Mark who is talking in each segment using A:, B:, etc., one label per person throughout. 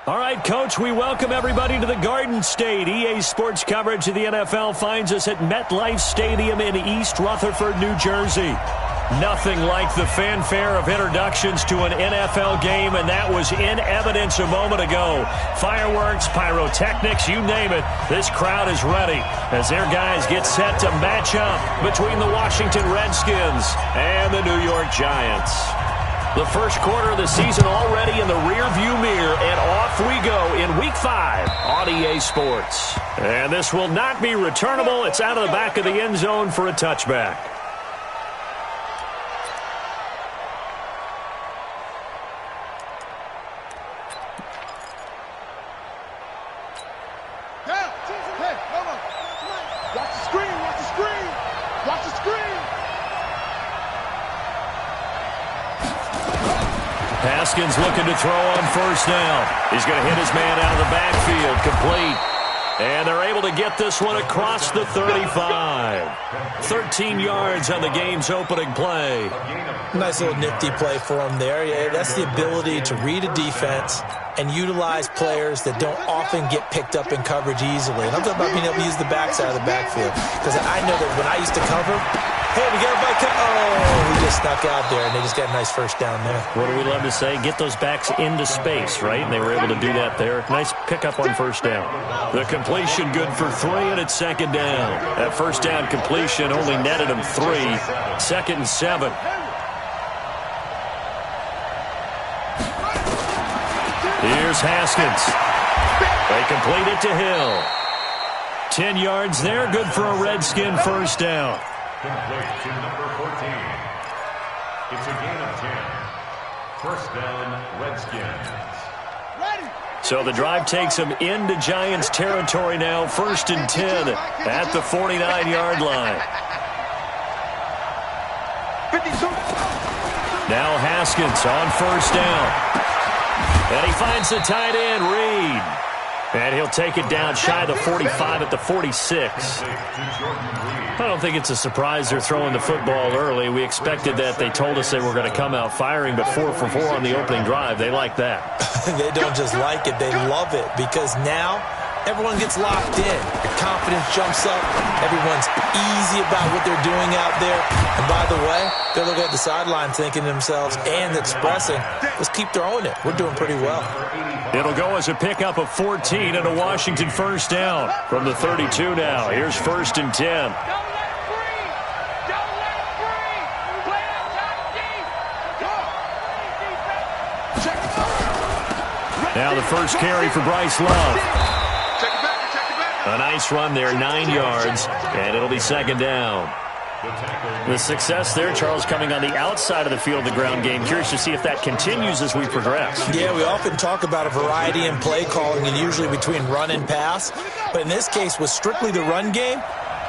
A: All right, Coach, we welcome everybody to the Garden State. EA Sports coverage of the NFL finds us at MetLife Stadium in East Rutherford, New Jersey. Nothing like the fanfare of introductions to an NFL game, and that was in evidence a moment ago. Fireworks, pyrotechnics, you name it. This crowd is ready as their guys get set to match up between the Washington Redskins and the New York Giants. The first quarter of the season already in the rearview mirror, and off we go in Week 5 on EA Sports. And this will not be returnable. It's out of the back of the end zone for a touchback. Haskins looking to throw on first down. He's going to hit his man out of the backfield, complete. And they're able to get this one across the 35. 13 yards on the game's opening play.
B: Nice little nifty play for him there. Yeah, that's the ability to read a defense and utilize players that don't often get picked up in coverage easily. And I'm talking about being able to use the backside of the backfield. Because I know that when I used to cover, hey, we got a bike. Oh, he just snuck out there, and they just got a nice first down there.
A: What do we love to say? Get those backs into space, right? And they were able to do that there. Nice pickup on first down. The completion good for 3, and it's second down. That first down completion only netted him 3. 2nd and 7. Here's Haskins. They complete it to Hill. 10 yards there, good for a Redskin first down.
C: Complete to number 14. It's a gain of 10. First down, Redskins.
A: So the drive takes them into Giants territory now. 1st and 10 at the 49-yard line. Now Haskins on first down. And he finds the tight end, Reed. And he'll take it down shy of the 45 at the 46. I don't think it's a surprise they're throwing the football early. We expected that. They told us they were going to come out firing, but 4 for 4 on the opening drive. They like that.
B: They don't just like it. They love it because now everyone gets locked in. Their confidence jumps up. Everyone's easy about what they're doing out there. And by the way, they're looking at the sideline thinking to themselves and expressing, let's keep throwing it. We're doing pretty well.
A: It'll go as a pickup of 14 and a Washington first down from the 32 now. Here's 1st and 10. Now the first carry for Bryce Love. A nice run there, 9 yards, and it'll be second down. The success there, Charles, coming on the outside of the field, the ground game. Curious to see if that continues as we progress.
B: Yeah, we often talk about a variety in play calling and usually between run and pass. But in this case, with strictly the run game,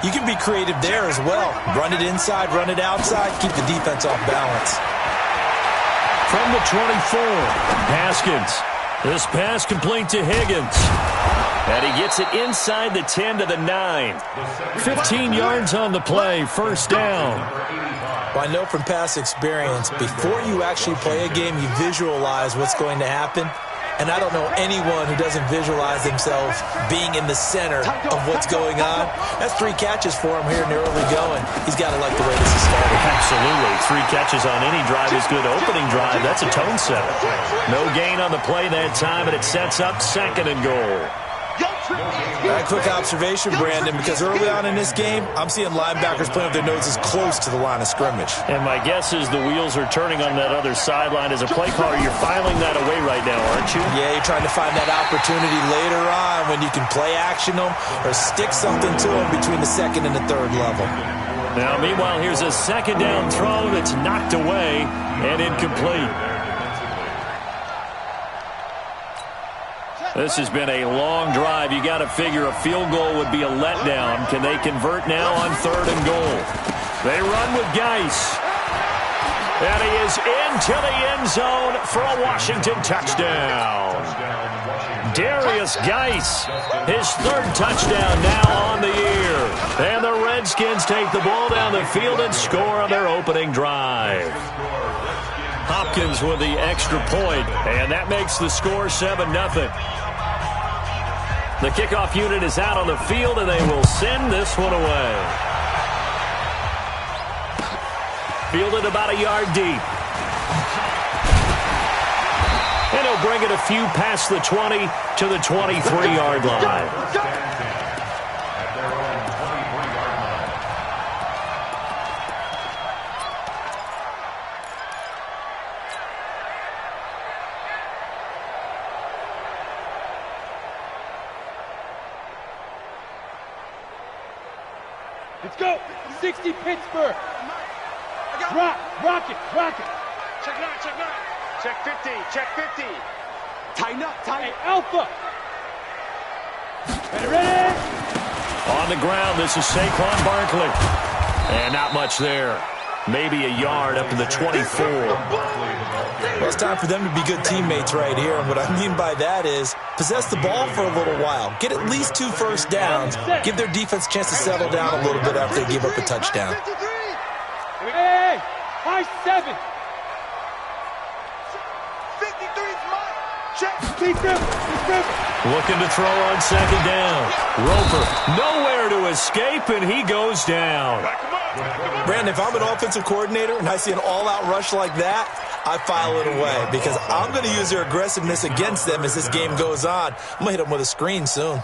B: you can be creative there as well. Run it inside, run it outside, keep the defense off balance.
A: From the 24, Haskins. This pass complete to Higgins. And he gets it inside the 10 to the 9. 15 yards on the play, first down.
B: Well, I know from past experience, before you actually play a game, you visualize what's going to happen. And I don't know anyone who doesn't visualize themselves being in the center of what's going on. That's 3 catches for him here in the early going. He's got to like the way this is started.
A: Absolutely. 3 catches on any drive is good. Opening drive, that's a tone setter. No gain on the play that time, and it sets up 2nd and goal.
B: A quick observation, Brandon, because early on in this game, I'm seeing linebackers playing with their noses close to the line of scrimmage.
A: And my guess is the wheels are turning on that other sideline. As a play caller, you're filing that away right now, aren't you?
B: Yeah, you're trying to find that opportunity later on when you can play action them or stick something to them between the 2nd and the 3rd level.
A: Now, meanwhile, here's a second down throw that's knocked away and incomplete. This has been a long drive. You got to figure a field goal would be a letdown. Can they convert now on 3rd and goal? They run with Geis. And he is into the end zone for a Washington touchdown. Darius Geis, his 3rd touchdown now on the year. And the Redskins take the ball down the field and score on their opening drive. Hopkins with the extra point, and that makes the score 7-0. The kickoff unit is out on the field, and they will send this one away. Fielded about a yard deep. And he'll bring it a few past the 20 to the 23-yard line.
D: Let's go. 60 Pittsburgh. Rock it.
E: Check 9. Check 50. Check 50. Tighten up.
D: Hey, Alpha. Ready?
A: On the ground, this is Saquon Barkley. And not much there. Maybe a yard up to the 24.
B: Well, it's time for them to be good teammates right here. And what I mean by that is possess the ball for a little while. Get at least 2 first downs. Give their defense a chance to settle down a little bit after they give up a touchdown.
D: Hey, high 7.
E: 53's mine. Check.
A: Looking to throw on second down. Roper, nowhere to escape, and he goes down.
B: Brandon, if I'm an offensive coordinator and I see an all-out rush like that, I file it away because I'm going to use their aggressiveness against them as this game goes on. I'm going to hit them with a screen soon.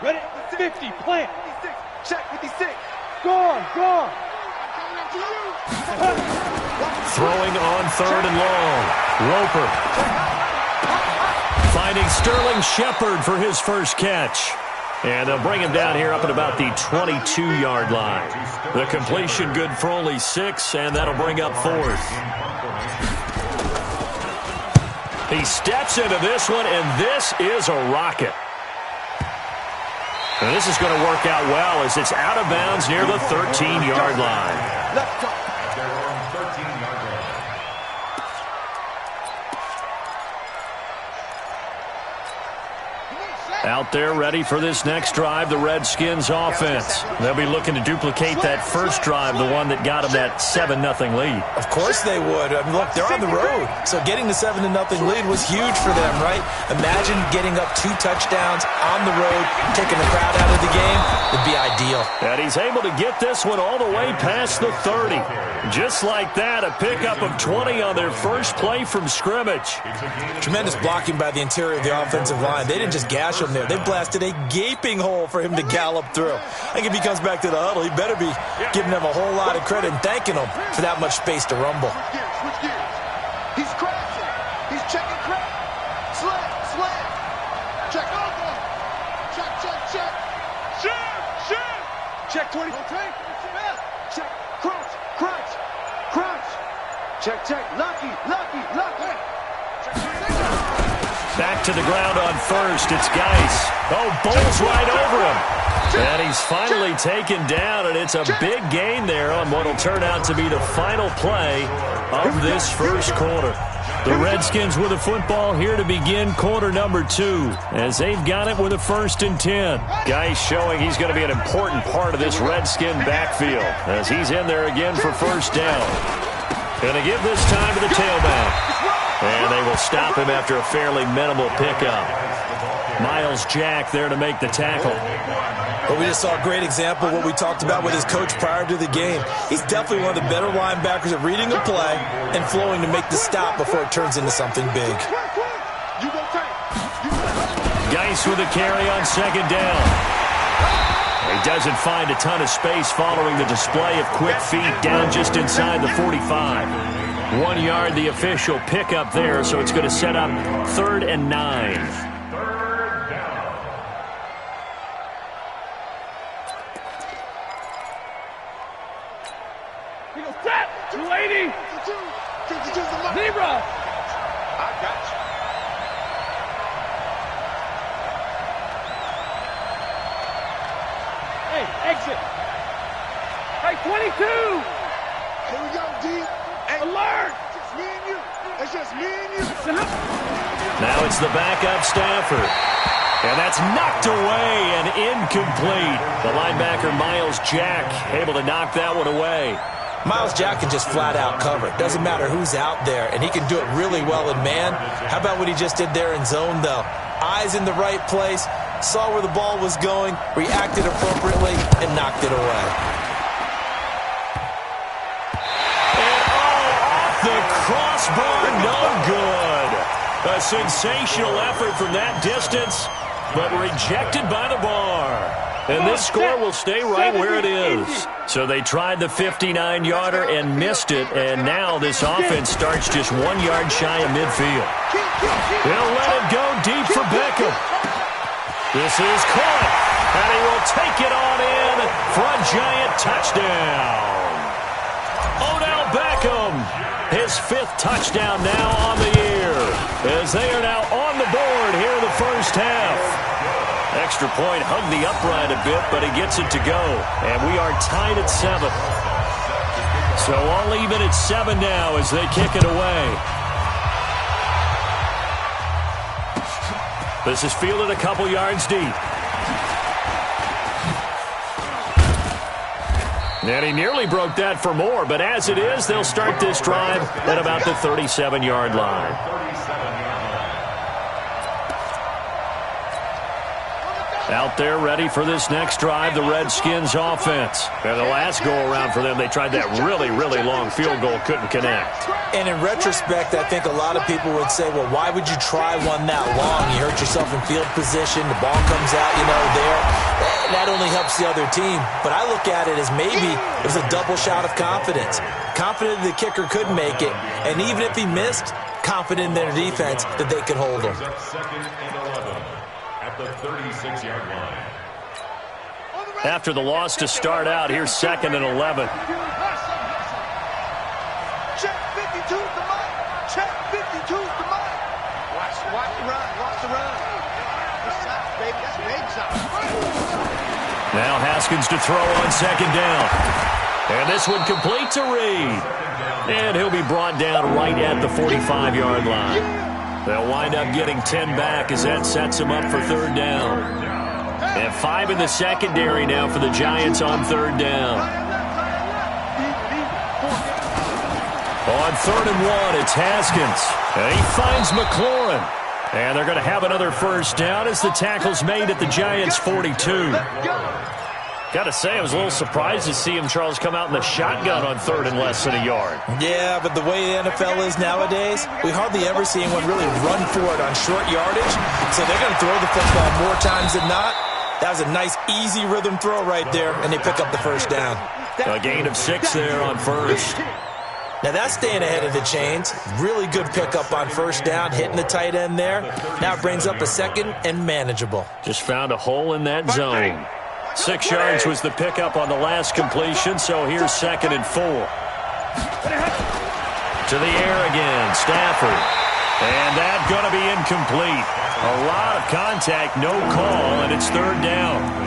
D: Ready? 50, plant.
E: 56. Check 56.
D: Gone.
A: Throwing on 3rd and long. Roper. Finding Sterling Shepard for his first catch. And they'll bring him down here up at about the 22-yard line. The completion good for only 6, and that'll bring up 4th. He steps into this one, and this is a rocket. And this is going to work out well as it's out of bounds near the 13-yard line.
E: Let's go.
A: Out there ready for this next drive, the Redskins offense. They'll be looking to duplicate that first drive, the one that got them that 7-0 lead.
B: Of course they would. I mean, look, they're on the road. So getting the 7-0 lead was huge for them, right? Imagine getting up 2 touchdowns on the road, taking the crowd out of the game. It'd be ideal.
A: And he's able to get this one all the way past the 30. Just like that, a pickup of 20 on their first play from scrimmage.
B: Tremendous blocking by the interior of the offensive line. They didn't just gash him there. They blasted a gaping hole for him to gallop through. I think if he comes back to the huddle, he better be giving them a whole lot of credit and thanking them for that much space to rumble.
E: Switch gears. He's crashing. He's checking crack. Slam. Check over. Check. Check 20. Check. Crouch. Check. Lucky.
A: Back to the ground on first. It's Geis. Bowls right over him. And he's finally taken down, and it's a big gain there on what will turn out to be the final play of this first quarter. The Redskins with the football here to begin quarter number 2, as they've got it with a 1st and 10. Geis showing he's going to be an important part of this Redskin backfield, as he's in there again for first down. Going to give this time to the tailback. And they will stop him after a fairly minimal pickup. Miles Jack there to make the tackle.
B: But we just saw a great example of what we talked about with his coach prior to the game. He's definitely one of the better linebackers at reading a play and flowing to make the stop before it turns into something big.
A: Geis with a carry on second down. He doesn't find a ton of space following the display of quick feet down just inside the 45. 1 yard, the official pickup there, so it's going to set up 3rd and 9.
D: He goes, set! 280! Zebra!
E: I got you.
D: Hey, exit! Hey, 22!
E: Here we go, D.
D: Alert!
E: It's just me and you.
A: Now it's the backup Stafford. And that's knocked away and incomplete. The linebacker Miles Jack able to knock that one away.
B: Miles Jack can just flat out cover. Doesn't matter who's out there, and he can do it really well in man. How about what he just did there in zone, though? Eyes in the right place, saw where the ball was going, reacted appropriately, and knocked it away.
A: And off the crossbar, no good. A sensational effort from that distance, but rejected by the bar. And this score will stay right where it is. So they tried the 59-yarder and missed it, and now this offense starts just 1 yard shy of midfield. They'll let it go deep for Beckham. This is caught, and he will take it on in for a Giant touchdown. Odell Beckham, his 5th touchdown now on the year, as they are now on the board here in the first half. Extra point hugged the upright a bit, but he gets it to go. And we are tied at 7. So all even at 7 now as they kick it away. This is fielded a couple yards deep. And he nearly broke that for more, but as it is, they'll start this drive at about the 37-yard line. Out there ready for this next drive, the Redskins offense. And the last go-around for them, they tried that really, really long field goal, couldn't connect.
B: And in retrospect, I think a lot of people would say, well, why would you try one that long? You hurt yourself in field position, the ball comes out, there. That only helps the other team. But I look at it as maybe it was a double shot of confidence. Confident the kicker could make it, and even if he missed, confident in their defense that they could hold him.
C: The 36-yard line.
A: After the loss to start out, here's 2nd and 11.
E: Check 52 to Mike. Check 52 to Mike. Watch the run. Watch the run. That's side, baby. That's big side.
A: Now Haskins to throw on 2nd down. And this one complete to Reed. And he'll be brought down right at the 45-yard line. They'll wind up getting 10 back as that sets them up for 3rd down. And 5 in the secondary now for the Giants on 3rd down. On 3rd and 1, it's Haskins. And he finds McLaurin. And they're going to have another first down as the tackle's made at the Giants' 42. Got to say, I was a little surprised to see him, Charles, come out in the shotgun on 3rd and less than a yard.
B: Yeah, but the way the NFL is nowadays, we hardly ever see anyone really run for it on short yardage. So they're going to throw the football more times than not. That was a nice, easy rhythm throw right there, and they pick up the first down.
A: A gain of 6 there on 1st.
B: Now that's staying ahead of the chains. Really good pickup on 1st down, hitting the tight end there. Now it brings up a 2nd and manageable.
A: Just found a hole in that zone. 6 yards was the pickup on the last completion, so here's 2nd and 4. To the air again, Stafford. And that's going to be incomplete. A lot of contact, no call, and it's 3rd down.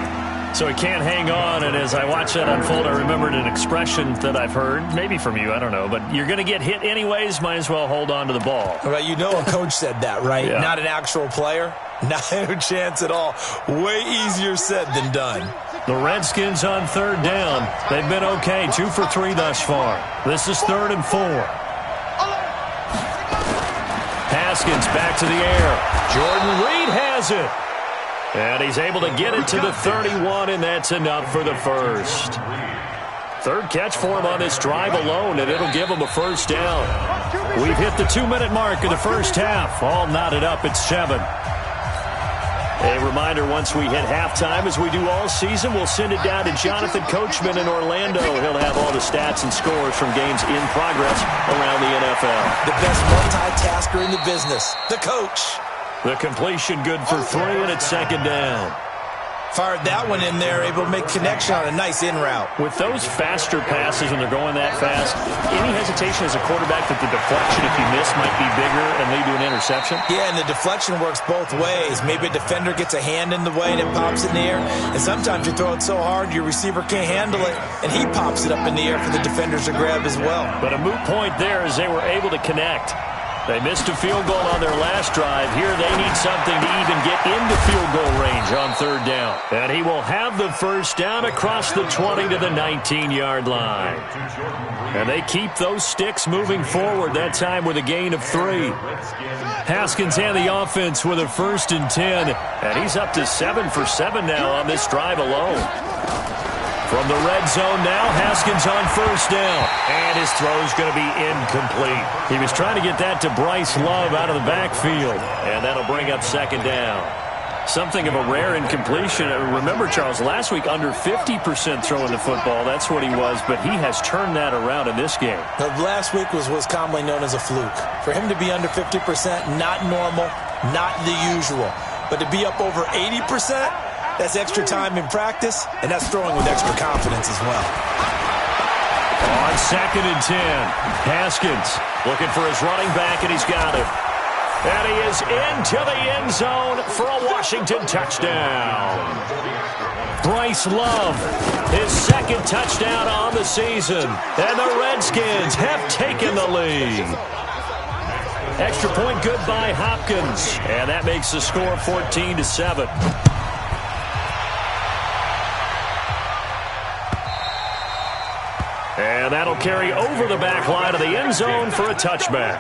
A: So he can't hang on, and as I watch that unfold, I remembered an expression that I've heard, maybe from you, I don't know, but you're going to get hit anyways, might as well hold on to the ball.
B: Well, a coach said that, right?
A: Yeah.
B: Not an actual player. Not a chance at all. Way easier said than done.
A: The Redskins on 3rd down. They've been okay, 2 for 3 thus far. This is 3rd and 4. Haskins back to the air. Jordan Reed has it. And he's able to get it to the 31, and that's enough for the first. 3rd catch for him on this drive alone, and it'll give him a first down. We've hit the 2-minute mark of the first half. All knotted up at 7. A reminder, once we hit halftime, as we do all season, we'll send it down to Jonathan Coachman in Orlando. He'll have all the stats and scores from games in progress around the NFL.
B: The best multitasker in the business, the coach.
A: The completion good for 3, and it's 2nd down.
B: Fired that one in there, able to make connection on a nice in route.
A: With those faster passes when they're going that fast, any hesitation as a quarterback that the deflection, if you miss, might be bigger and lead to an interception?
B: Yeah, and the deflection works both ways. Maybe a defender gets a hand in the way and it pops in the air. And sometimes you throw it so hard your receiver can't handle it, and he pops it up in the air for the defenders to grab as well.
A: But a moot point there as they were able to connect. They missed a field goal on their last drive. Here they need something to even get into field goal range on third down. And he will have the first down across the 20 to the 19-yard line. And they keep those sticks moving forward, that time with a gain of 3. Haskins and the offense with a 1st and 10. And he's up to 7 for 7 now on this drive alone. From the red zone now, Haskins on 1st down. And his throw's going to be incomplete. He was trying to get that to Bryce Love out of the backfield. And that'll bring up 2nd down. Something of a rare incompletion. Remember, Charles, last week under 50% throwing the football. That's what he was, but he has turned that around in this game.
B: Last week was commonly known as a fluke. For him to be under 50%, not normal, not the usual. But to be up over 80%, that's extra time in practice, and that's throwing with extra confidence as well.
A: On 2nd and 10, Haskins looking for his running back, and he's got it. And he is into the end zone for a Washington touchdown. Bryce Love, his 2nd touchdown on the season. And the Redskins have taken the lead. Extra point good by Hopkins. And that makes the score 14-7. And that'll carry over the back line of the end zone for a touchback.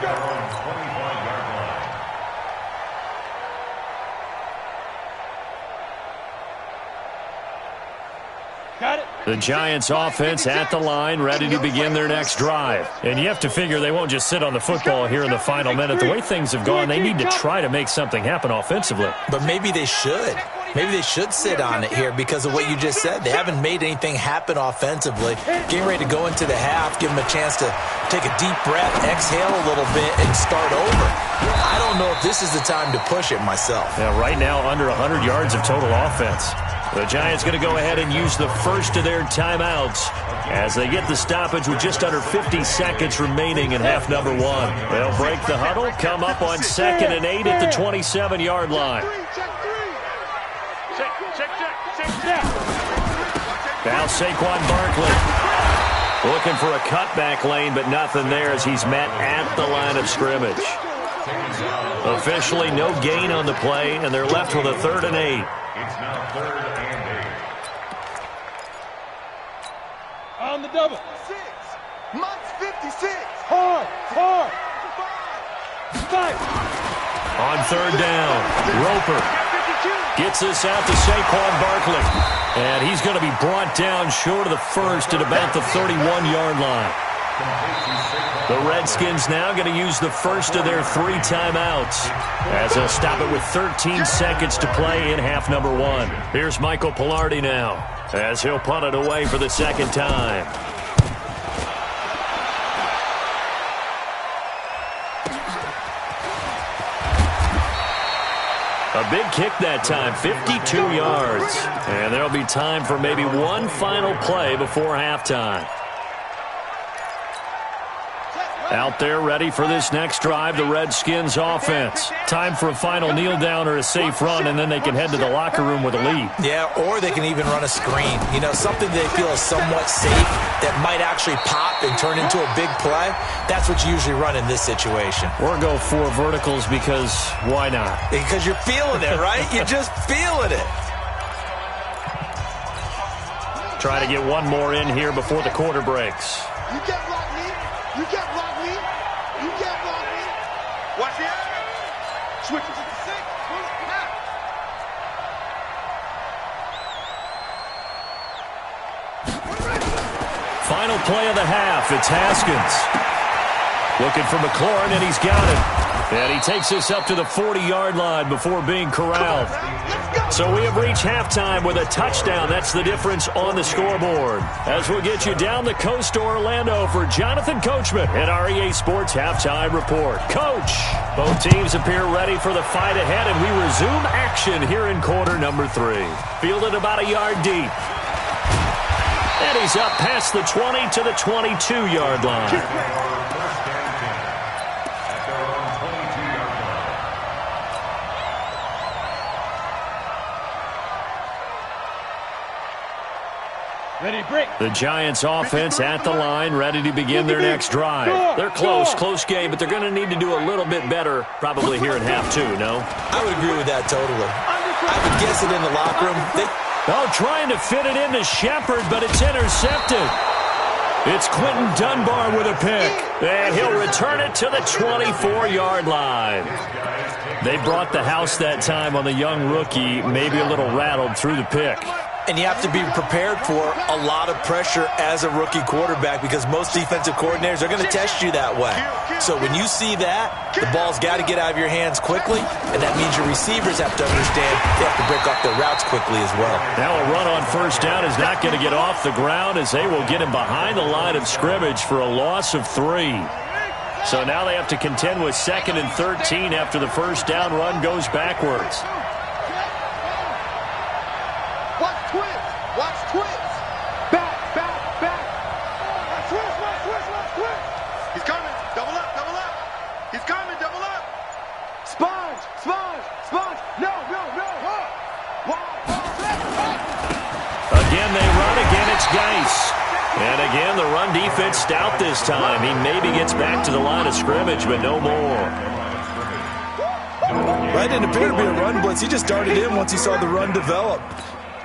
D: Got it.
A: The Giants offense at the line, ready to begin their next drive. And you have to figure they won't just sit on the football here in the final minute. The way things have gone, they need to try to make something happen offensively.
B: But maybe they should. Maybe they should sit on it here because of what you just said. They haven't made anything happen offensively. Getting ready to go into the half, give them a chance to take a deep breath, exhale a little bit, and start over. I don't know if this is the time to push it myself.
A: Yeah, right now, under 100 yards of total offense. The Giants going to go ahead and use the first of their timeouts as they get the stoppage with just under 50 seconds remaining in half number 1. They'll break the huddle, come up on 2nd and 8 at the 27-yard line. Now Saquon Barkley looking for a cutback lane, but nothing there as he's met at the line of scrimmage. Officially no gain on the play, and they're left with a 3rd and 8.
C: It's now 3rd and 8.
D: On the double.
E: 6. Mike's 56.
D: Hard. 5.
A: On 3rd down, Roper gets this out to Saquon Barkley. And he's going to be brought down short of the first at about the 31-yard line. The Redskins now going to use the first of their 3 timeouts as they'll stop it with 13 seconds to play in half number 1. Here's Michael Pilardi now as he'll punt it away for the 2nd time. A big kick that time, 52 yards. And there'll be time for maybe one final play before halftime. Out there ready for this next drive, the Redskins offense. Time for a final kneel down or a safe run, and then they can head to the locker room with a lead.
B: Yeah, or they can even run a screen. You know, something they feel is somewhat safe that might actually pop and turn into a big play. That's what you usually run in this situation.
A: Or go 4 verticals because why not?
B: Because you're feeling it, right? You're just feeling it.
A: Try to get one more in here before the quarter breaks.
E: You can't block me. You can't block me. You can't block me. Watch it. Switch it to the 6.
A: Final play of the half. It's Haskins. Looking for McLaurin, and he's got it. And he takes this up to the 40-yard line before being corralled. So we have reached halftime with a touchdown. That's the difference on the scoreboard. As we'll get you down the coast to Orlando for Jonathan Coachman at our EA Sports Halftime Report. Coach, both teams appear ready for the fight ahead, and we resume action here in quarter number 3. Fielded about a yard deep. And he's up past the 20 to the 22-yard line.
D: Ready, break.
A: The Giants offense at the line, ready to begin their next drive. They're close game, but they're going to need to do a little bit better probably here at half two, no?
B: I would agree with that totally. I would guess it in the locker room.
A: Trying to fit it into Shepard, but it's intercepted. It's Quentin Dunbar with a pick, and he'll return it to the 24-yard line. They brought the house that time on the young rookie, maybe a little rattled through the pick.
B: And you have to be prepared for a lot of pressure as a rookie quarterback because most defensive coordinators are going to test you that way. So when you see that, the ball's got to get out of your hands quickly, and that means your receivers have to understand they have to break off their routes quickly as well.
A: Now a run on first down is not going to get off the ground as they will get him behind the line of scrimmage for a loss of 3. So now they have to contend with 2nd and 13 after the first down run goes backwards.
E: Watch twist. Back. Twist. He's coming. Double up. He's coming. Double up. Sponge. No.
A: Again, they run. Again, it's Geis. And again, the run defense stout this time. He maybe gets back to the line of scrimmage, but no more.
B: Right, didn't appear to be a run blitz. He just darted in once he saw the run develop.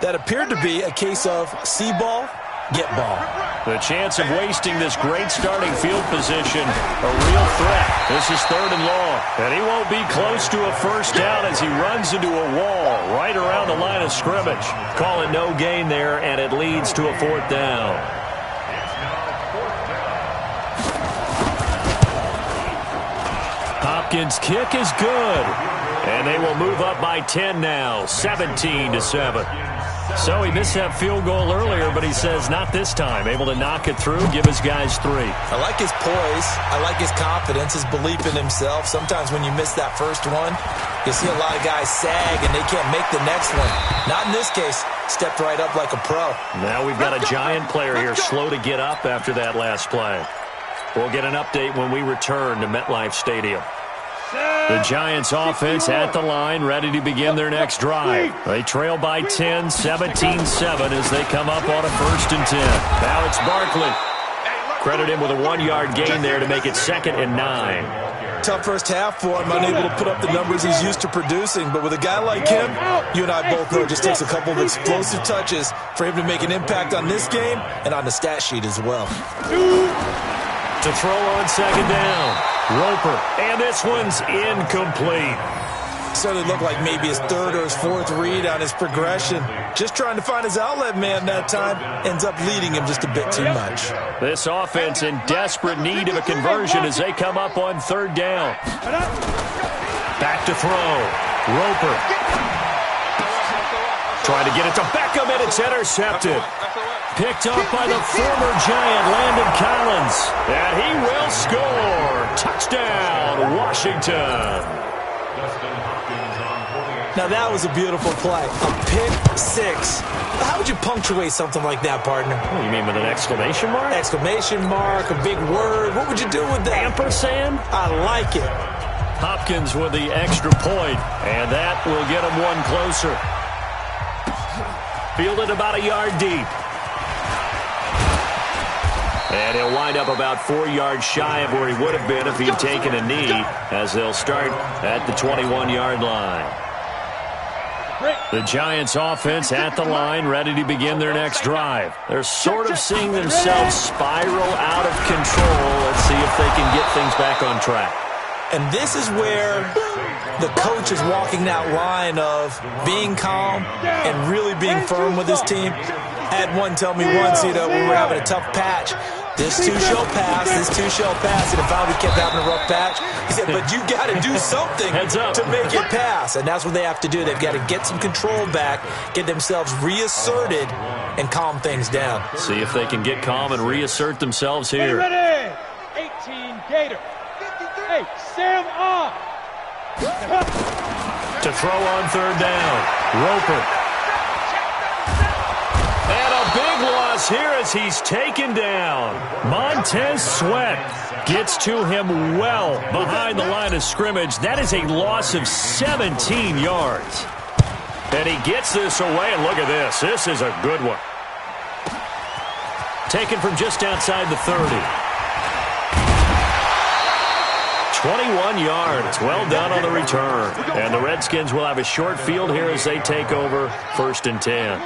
B: That appeared to be a case of see ball, get ball.
A: The chance of wasting this great starting field position, a real threat. This is 3rd and long, and he won't be close to a first down as he runs into a wall right around the line of scrimmage. Call it no gain there, and it leads to a 4th down. Hopkins' kick is good, and they will move up by 10 now, 17-7. So he missed that field goal earlier, but he says not this time. Able to knock it through, give his guys 3.
B: I like his poise. I like his confidence, his belief in himself. Sometimes when you miss that first one, you see a lot of guys sag and they can't make the next one. Not in this case. Stepped right up like a pro.
A: Now we've got a Giant player here slow to get up after that last play. We'll get an update when we return to MetLife Stadium. The Giants offense at the line, ready to begin their next drive. They trail by 10, 17-7 as they come up on a 1st and 10. Now it's Barkley. Credit him with a 1-yard gain there to make it 2nd and 9.
B: Tough first half for him, unable to put up the numbers he's used to producing. But with a guy like him, you and I both know it just takes a couple of explosive touches for him to make an impact on this game and on the stat sheet as well.
A: To throw on 2nd down. Roper, and this one's incomplete.
B: Certainly looked like maybe his 3rd or his 4th read on his progression. Just trying to find his outlet man that time. Ends up leading him just a bit too much.
A: This offense in desperate need of a conversion as they come up on 3rd down. Back to throw. Roper. Trying to get it to Beckham, and it's intercepted. Picked up by the former Giant, Landon Collins. And he will score. Touchdown, Washington.
B: Now that was a beautiful play. A pick 6. How would you punctuate something like that, partner?
A: What do you mean, with an exclamation mark?
B: Exclamation mark, a big word. What would you do with that?
A: Ampersand?
B: I like it.
A: Hopkins with the extra point, and that will get him one closer. Fielded about a yard deep. And he'll wind up about 4 yards shy of where he would have been if he had taken a knee, as they'll start at the 21-yard line. The Giants offense at the line, ready to begin their next drive. They're sort of seeing themselves spiral out of control. Let's see if they can get things back on track.
B: And this is where the coach is walking that line of being calm and really being firm with his team. I had one tell me once, when we were having a tough patch, this too shall pass, this too shall pass. And if I kept having a rough patch, he said, but you got to do something to make it pass. And that's what they have to do. They've got to get some control back, get themselves reasserted, and calm things down.
A: See if they can get calm and reassert themselves here.
D: Ready? 18 Gator. Hey, Sam off.
A: To throw on 3rd down. Roper. And a big loss here as he's taken down. Montez Sweat gets to him well behind the line of scrimmage. That is a loss of 17 yards. And he gets this away, and look at this. This is a good one. taken from just outside the 30. 21 yards. Well done on the return. And the Redskins will have a short field here as they take over 1st and 10.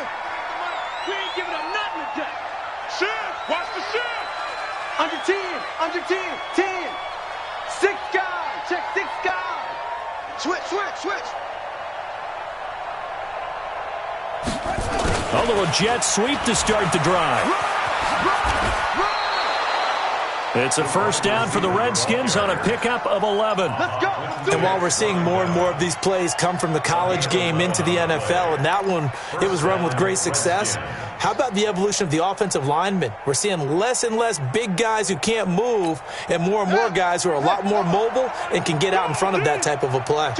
D: We ain't giving up nothing today. Shift. Watch the shift.
E: Under 10. Under 10. 10. 6 guys. Check 6 guys. Switch.
A: A little jet sweep to start the drive. It's a first down for the Redskins on a pickup of 11.
E: Let's go.
B: And while we're seeing more and more of these plays come from the college game into the NFL, and that one, it was run with great success, how about the evolution of the offensive linemen? We're seeing less and less big guys who can't move and more guys who are a lot more mobile and can get out in front of that type of a play.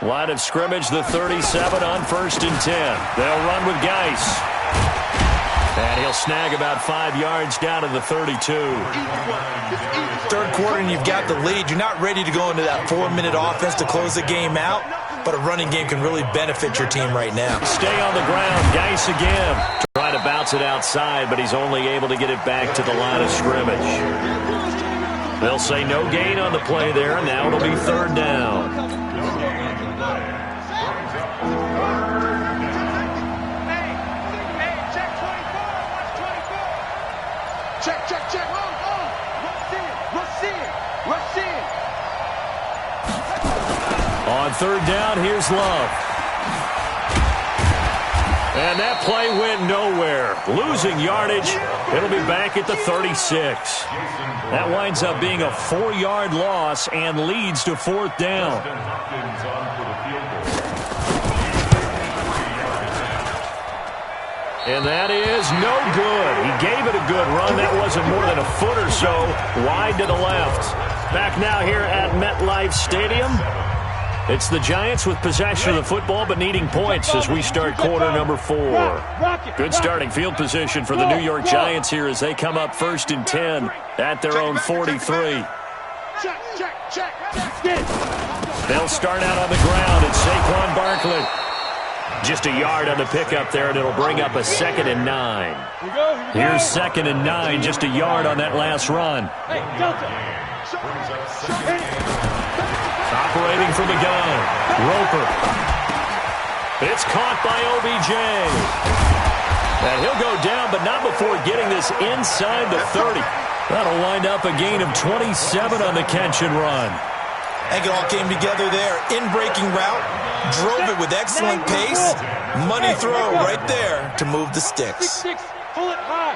A: Line of scrimmage, the 37 on 1st and 10. They'll run with Geis. And he'll snag about 5 yards down to the 32.
B: Third quarter and you've got the lead. You're not ready to go into that 4-minute offense to close the game out, but a running game can really benefit your team right now.
A: Stay on the ground. Geis again. Trying to bounce it outside, but he's only able to get it back to the line of scrimmage. They'll say no gain on the play there, and now it'll be 3rd down.
E: Check. Rush in.
A: On 3rd down, here's Love. And that play went nowhere. Losing yardage. It'll be back at the 36. That winds up being a 4-yard loss and leads to 4th down. And that is no good. He gave it a good run. That wasn't more than a foot or so wide to the left. Back now here at MetLife Stadium. It's the Giants with possession of the football but needing points as we start quarter number 4. Good starting field position for the New York Giants here as they come up 1st and 10 at their own 43.
D: Check.
A: They'll start out on the ground. It's Saquon Barkley. Just a yard on the pickup there, and it'll bring up a 2nd and 9. Here's 2nd and 9, just a yard on that last run.
D: Hey, Delta.
A: Operating from the gun, Roper. It's caught by OBJ. And he'll go down, but not before getting this inside the 30. That'll wind up a gain of 27 on the catch and run.
B: I think it all came together there. In-breaking route, drove it with excellent pace. Money throw right there to move the sticks.
D: 6, pull it high.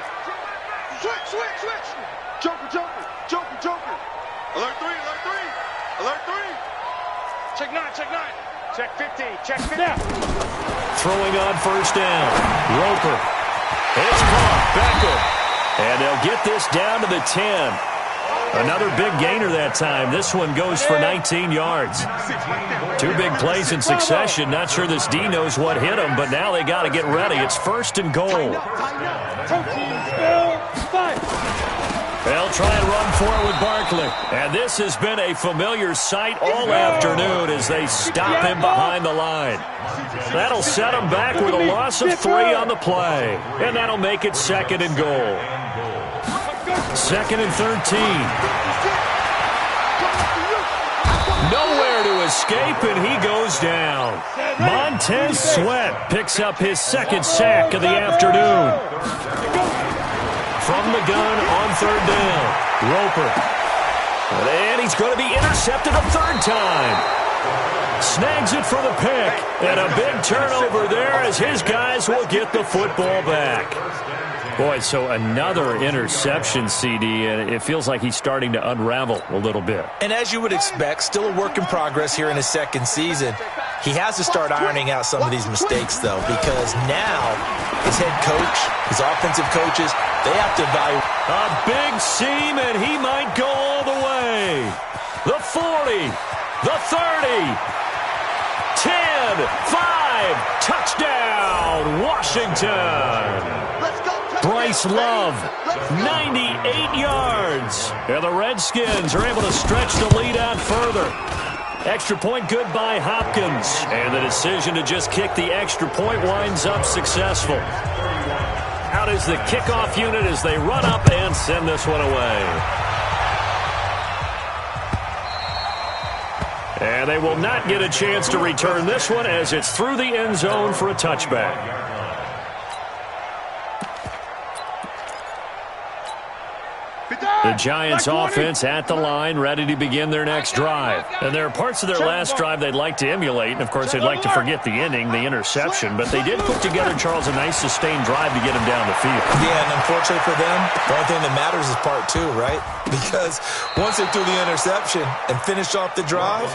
E: Switch. Joker. Alert 3.
D: Check 9. Check 15. Check 15.
A: Throwing on 1st down. Roper. It's caught. Becker. And they'll get this down to the 10. Another big gainer that time. This one goes for 19 yards. 2 big plays in succession. Not sure this D knows what hit him, but now they got to get ready. It's 1st and goal. They'll try and run for it with Barkley. And this has been a familiar sight all afternoon as they stop him behind the line. That'll set him back with a loss of 3 on the play. And that'll make it 2nd and goal. 2nd and 13. Nowhere to escape, and he goes down. Montez Sweat picks up his 2nd sack of the afternoon. From the gun on 3rd down. Roper. And he's going to be intercepted a 3rd time. Snags it for the pick. And a big turnover there as his guys will get the football back. Boy, so another interception, CD, and it feels like he's starting to unravel a little bit.
B: And as you would expect, still a work in progress here in his 2nd season. He has to start ironing out some of these mistakes, though, because now his head coach, his offensive coaches, they have to evaluate.
A: A big seam, and he might go all the way. The 40, the 30, 10, 5, touchdown, Washington.
E: Let's go.
A: Bryce Love, 98 yards. And the Redskins are able to stretch the lead out further. Extra point good by Hopkins. And the decision to just kick the extra point winds up successful. out is the kickoff unit as they run up and send this one away. And they will not get a chance to return this one as it's through the end zone for a touchback. The Giants offense at the line, ready to begin their next drive. And there are parts of their last drive they'd like to emulate. And, of course, they'd like to forget the ending, the interception. But they did put together, Charles, a nice sustained drive to get him down the field.
B: Yeah, and unfortunately for them, the only thing that matters is part two, right? Because once they threw the interception and finished off the drive,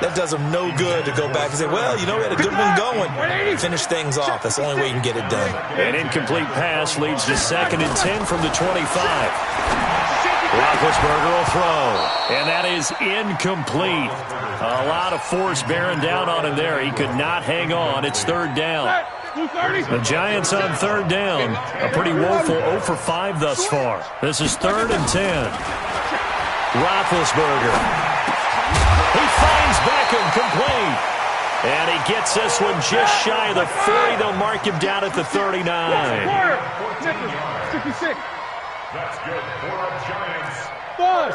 B: that does them no good to go back and say, well, you know, we had a good one going. Finish things off. That's the only way you can get it done.
A: An incomplete pass leads to 2nd and 10 from the 25. Roethlisberger will throw, and that is incomplete. A lot of force bearing down on him there. He could not hang on. It's 3rd down. The Giants on 3rd down. A pretty woeful 0 for 5 thus far. This is 3rd and 10. Roethlisberger. He finds Beckham complete. And he gets this one just shy of the 40. They'll mark him down at the 39.
D: 66.
C: That's good for the Giants.
D: Ball.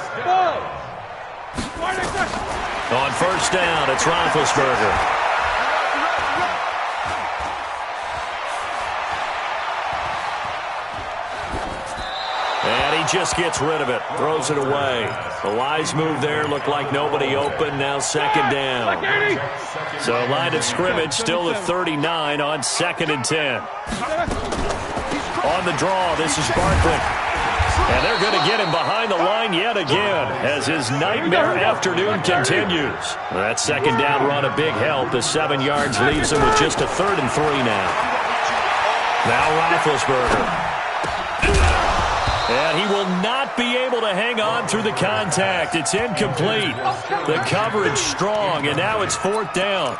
A: On 1st down, it's Roethlisberger. And he just gets rid of it, throws it away. The wise move there, looked like nobody open, now 2nd down. So line of scrimmage still at 39 on 2nd and 10. On the draw, this is Barkley. And they're going to get him behind the line yet again as his nightmare afternoon continues. That 2nd down run a big help as 7 yards leaves him with just a 3rd and 3 now. Now Roethlisberger. And he will not be able to hang on through the contact. It's incomplete. The coverage strong, and now it's 4th down.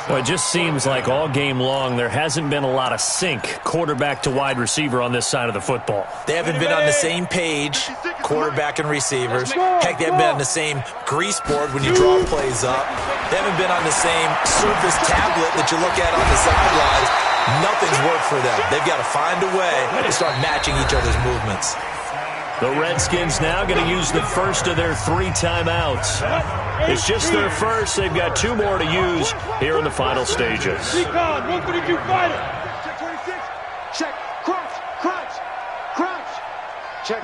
A: Well, it just seems like all game long there hasn't been a lot of sync quarterback to wide receiver on this side of the football.
B: They haven't been on the same page, quarterback and receivers. Heck, they haven't been on the same grease board when you draw plays up. They haven't been on the same Surface tablet that you look at on the sidelines. Nothing's worked for them. They've got to find a way to start matching each other's movements.
A: The Redskins now going to use the first of their 3 timeouts. It's just their first. They've got 2 more to use here in the final stages.
D: Recon, 132 fighter.
E: Check, crunch. Check.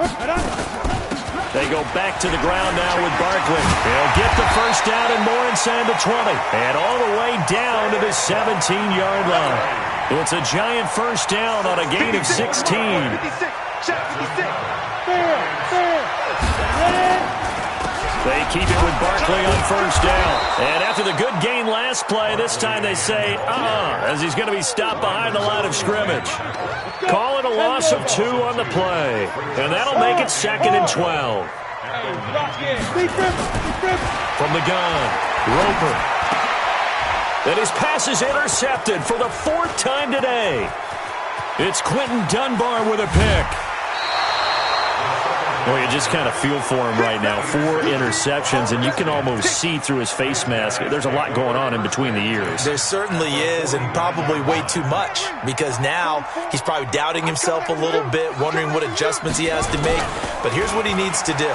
A: They go back to the ground now with Barkley. They'll get the first down and more inside the 20. And all the way down to the 17-yard line. It's a giant first down on a gain of 16.
E: Check, 56.
A: They keep it with Barkley on first down. And after the good gain last play, this time they say, as he's going to be stopped behind the line of scrimmage. Call it a loss of 2 on the play. And that'll make it 2nd and 12. From the gun, Roper. And his pass is intercepted for the 4th time today. It's Quentin Dunbar with a pick. Well, you just kind of feel for him right now. 4 interceptions, and you can almost see through his face mask. There's a lot going on in between the ears.
B: There certainly is, and probably way too much, because now he's probably doubting himself a little bit, wondering what adjustments he has to make. But here's what he needs to do.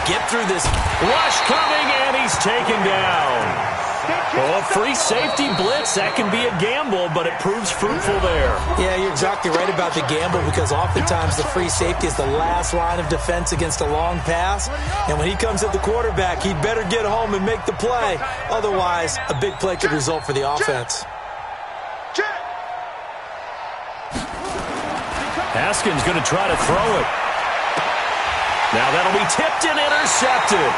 B: Get through this.
A: Rush coming, and he's taken down. Well, free safety blitz, that can be a gamble, but it proves fruitful there.
B: Yeah, you're exactly right about the gamble, because oftentimes the free safety is the last line of defense against a long pass. And when he comes at the quarterback, he'd better get home and make the play. Otherwise, a big play could result for the offense.
A: Haskins going to try to throw it. Now that'll be tipped and intercepted.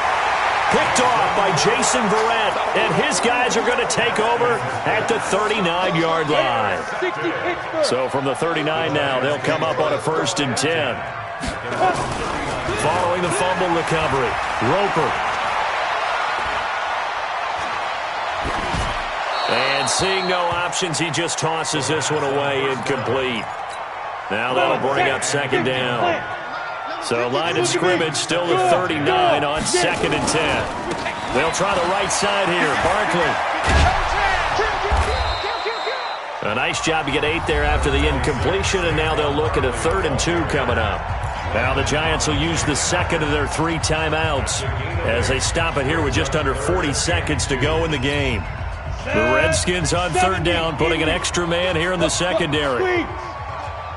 A: Picked off by Jason Verrett, and his guys are going to take over at the 39-yard line. So from the 39 now, they'll come up on a 1st and 10. Following the fumble recovery, Roper. And seeing no options, he just tosses this one away, incomplete. Now that'll bring up 2nd down. So line of scrimmage still at 39 on 2nd and 10. They'll try the right side here. Barkley. A nice job to get 8 there after the incompletion, and now they'll look at a 3rd and 2 coming up. Now the Giants will use the second of their 3 timeouts as they stop it here with just under 40 seconds to go in the game. The Redskins on 3rd down, putting an extra man here in the secondary.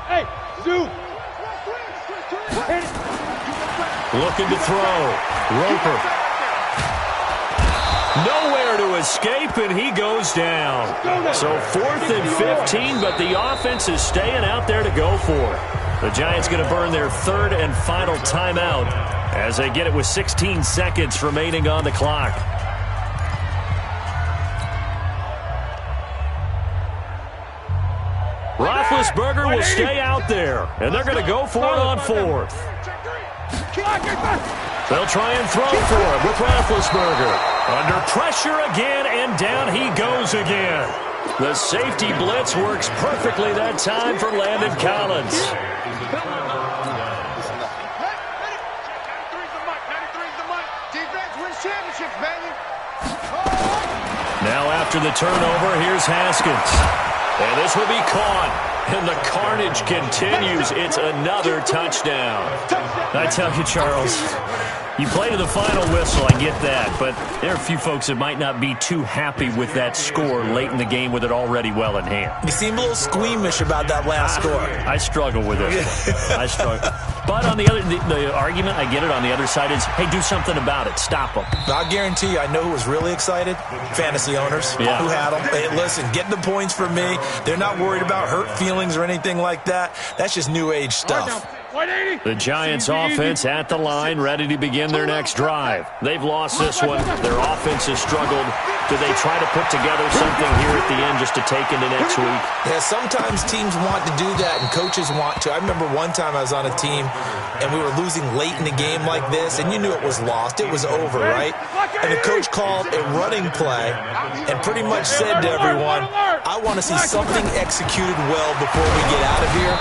D: Hey, Zoo.
A: Looking to throw. Roper. Nowhere to escape, and he goes down. So 4th and 15, but the offense is staying out there to go for it. The Giants going to burn their 3rd and final timeout as they get it with 16 seconds remaining on the clock. Roethlisberger will stay out there, and they're going to go for it on 4th. They'll try and throw for him with Roethlisberger. Under pressure again, and down he goes again. The safety blitz works perfectly that time for Landon Collins.
E: 93's the money. 93's the money. Defense wins championships, baby.
A: Now after the turnover, here's Haskins. And this will be caught. And the carnage continues. It's another touchdown. I tell you, Charles, you play to the final whistle, I get that. But there are a few folks that might not be too happy with that score late in the game with it already well in hand.
B: You seem a little squeamish about that last score.
A: I struggle with it. I struggle. But on the other, the argument, I get it, on the other side is, hey, do something about it. Stop them.
B: I'll guarantee you, I know who was really excited. Fantasy owners who had them. Hey, listen, getting the points for me. They're not worried about hurt feelings or anything like that. That's just new age stuff.
A: The Giants offense at the line, ready to begin their next drive. They've lost this one. Their offense has struggled. Do they try to put together something here at the end just to take into next week?
B: Yeah, sometimes teams want to do that and coaches want to. I remember one time I was on a team and we were losing late in the game like this, and you knew it was lost. It was over, right? And the coach called a running play and pretty much said to everyone, I want to see something executed well before we get out of here.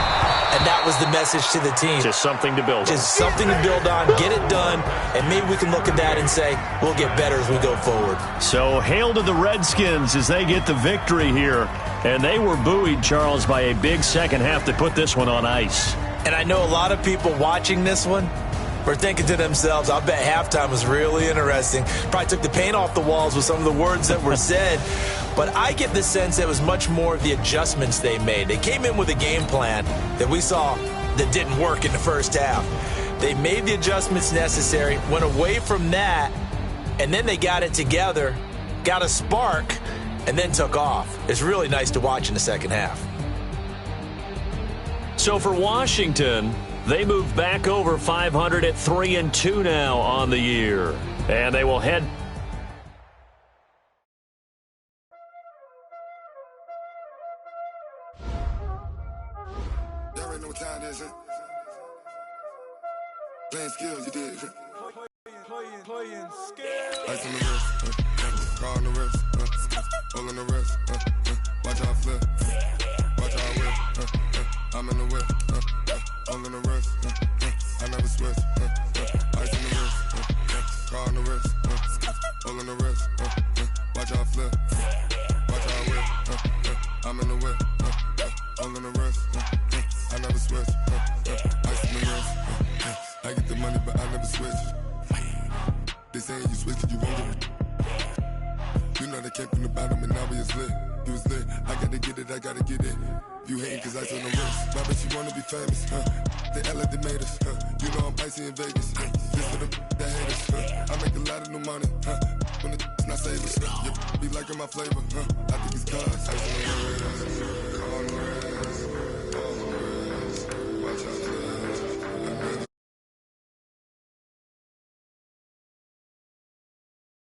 B: And that was the message to the team.
A: Just something to build on.
B: Just something to build on, get it done, and maybe we can look at that and say, we'll get better as we go forward.
A: So hail to the Redskins as they get the victory here. And they were buoyed, Charles, by a big second half to put this one on ice.
B: And I know a lot of people watching this one were thinking to themselves, I bet halftime was really interesting. Probably took the paint off the walls with some of the words that were said. But I get the sense it was much more of the adjustments they made. They came in with a game plan that we saw that didn't work in the first half. They made the adjustments necessary, went away from that, and then they got it together, got a spark, and then took off. It's really nice to watch in the second half.
A: So for Washington, they move back over 500 at 3-2 now on the year. And they will head.
F: Y'all already know what time it is, huh? Playing skills, you did. Playing skills. Ice on the wrist, car on the wrist, hole in the wrist, watch how I flip, watch how I whip, I'm in the whip, hole in the wrist, I never switch, ice on the wrist, car on the wrist, hole in the wrist, watch how I flip, watch how I whip, I'm in the whip, hole in the wrist, I never switch, ice on the wrist, I get the money but I never switch. They saying you switch it, you won't get it. You know they came from the bottom and now we is lit. You was lit, I gotta get it, I gotta get it. You hating cause ice on the wrist. My bitch, you wanna be famous, They act like they made us, You know I'm icy in Vegas, This for the that hate us, I make a lot of new money, When it's not saving, You be liking my flavor, I think it's cause ice on the wrist.